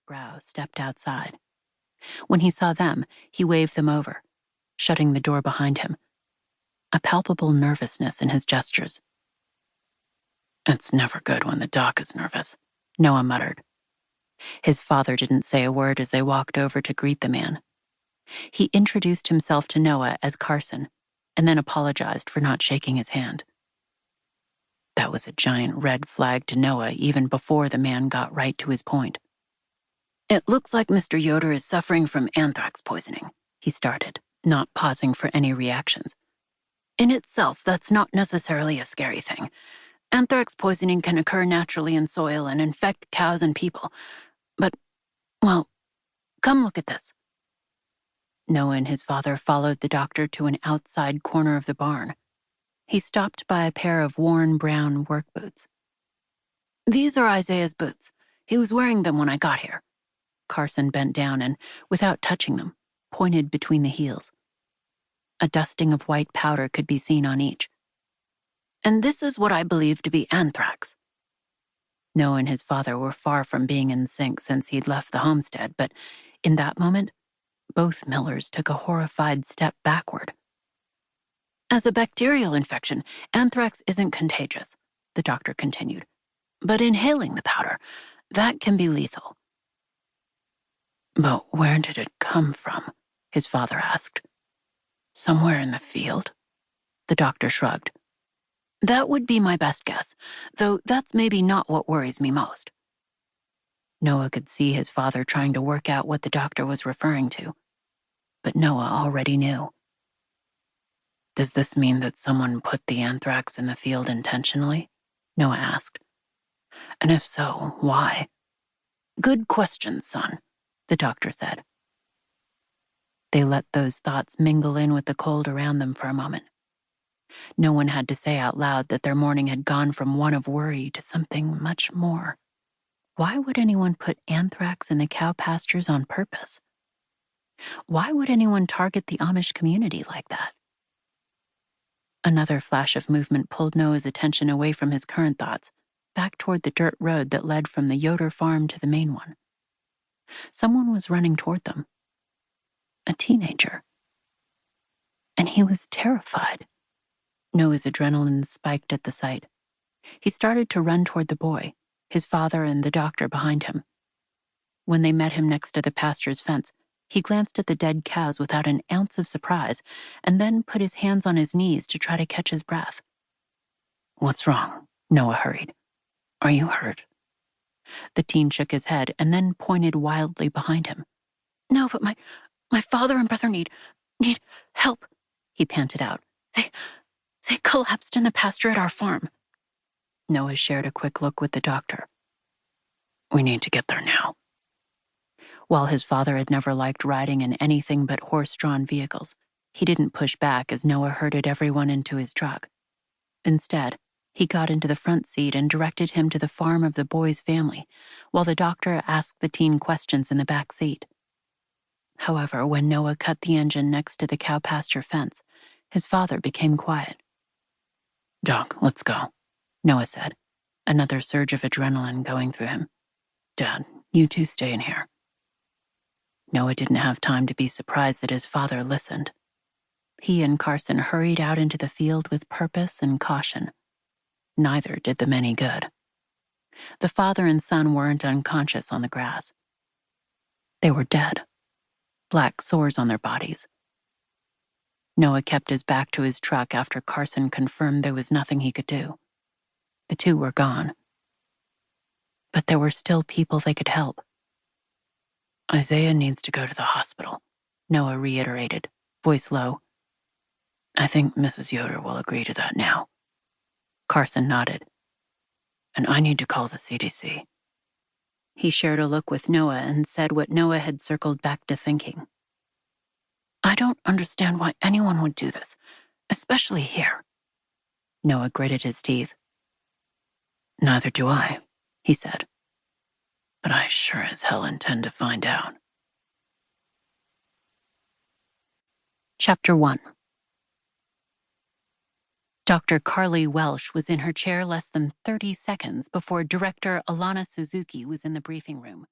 brow, stepped outside. When he saw them, he waved them over, shutting the door behind him, a palpable nervousness in his gestures. "It's never good when the doc is nervous," Noah muttered. His father didn't say a word as they walked over to greet the man. He introduced himself to Noah as Carson, and then apologized for not shaking his hand. That was a giant red flag to Noah even before the man got right to his point. "It looks like Mr. Yoder is suffering from anthrax poisoning," he started, not pausing for any reactions. "In itself, that's not necessarily a scary thing. Anthrax poisoning can occur naturally in soil and infect cows and people. But, well, come look at this." Noah and his father followed the doctor to an outside corner of the barn. He stopped by a pair of worn brown work boots. "These are Isaiah's boots. He was wearing them when I got here." Carson bent down and, without touching them, pointed between the heels. A dusting of white powder could be seen on each. "And this is what I believe to be anthrax." Noah and his father were far from being in sync since he'd left the homestead, but in that moment, both Millers took a horrified step backward. "As a bacterial infection, anthrax isn't contagious," the doctor continued. "But inhaling the powder, that can be lethal." "But where did it come from?" his father asked. "Somewhere in the field?" The doctor shrugged. "That would be my best guess, though that's maybe not what worries me most." Noah could see his father trying to work out what the doctor was referring to, but Noah already knew. "Does this mean that someone put the anthrax in the field intentionally?" Noah asked. "And if so, why?" "Good question, son," the doctor said. They let those thoughts mingle in with the cold around them for a moment. No one had to say out loud that their morning had gone from one of worry to something much more. Why would anyone put anthrax in the cow pastures on purpose? Why would anyone target the Amish community like that? Another flash of movement pulled Noah's attention away from his current thoughts, back toward the dirt road that led from the Yoder farm to the main one. Someone was running toward them. A teenager. And he was terrified. Noah's adrenaline spiked at the sight. He started to run toward the boy, his father and the doctor behind him. When they met him next to the pasture's fence, he glanced at the dead cows without an ounce of surprise, and then put his hands on his knees to try to catch his breath. "What's wrong?" Noah hurried. "Are you hurt?" The teen shook his head and then pointed wildly behind him. "No, but my father and brother need help," he panted out. They collapsed in the pasture at our farm." Noah shared a quick look with the doctor. "We need to get there now." While his father had never liked riding in anything but horse-drawn vehicles, he didn't push back as Noah herded everyone into his truck. Instead, he got into the front seat and directed him to the farm of the boy's family, while the doctor asked the teen questions in the back seat. However, when Noah cut the engine next to the cow pasture fence, his father became quiet. "Doc, let's go," Noah said, another surge of adrenaline going through him. "Dad, you two stay in here." Noah didn't have time to be surprised that his father listened. He and Carson hurried out into the field with purpose and caution. Neither did them any good. The father and son weren't unconscious on the grass. They were dead, black sores on their bodies. Noah kept his back to his truck after Carson confirmed there was nothing he could do. The two were gone. But there were still people they could help. "Isaiah needs to go to the hospital," Noah reiterated, voice low. "I think Mrs. Yoder will agree to that now." Carson nodded. "And I need to call the CDC." He shared a look with Noah and said what Noah had circled back to thinking. "I don't understand why anyone would do this, especially here." Noah gritted his teeth. "Neither do I," he said. "But I sure as hell intend to find out." Chapter 1. Dr. Carly Welsh was in her chair less than 30 seconds before Director Alana Suzuki was in the briefing room.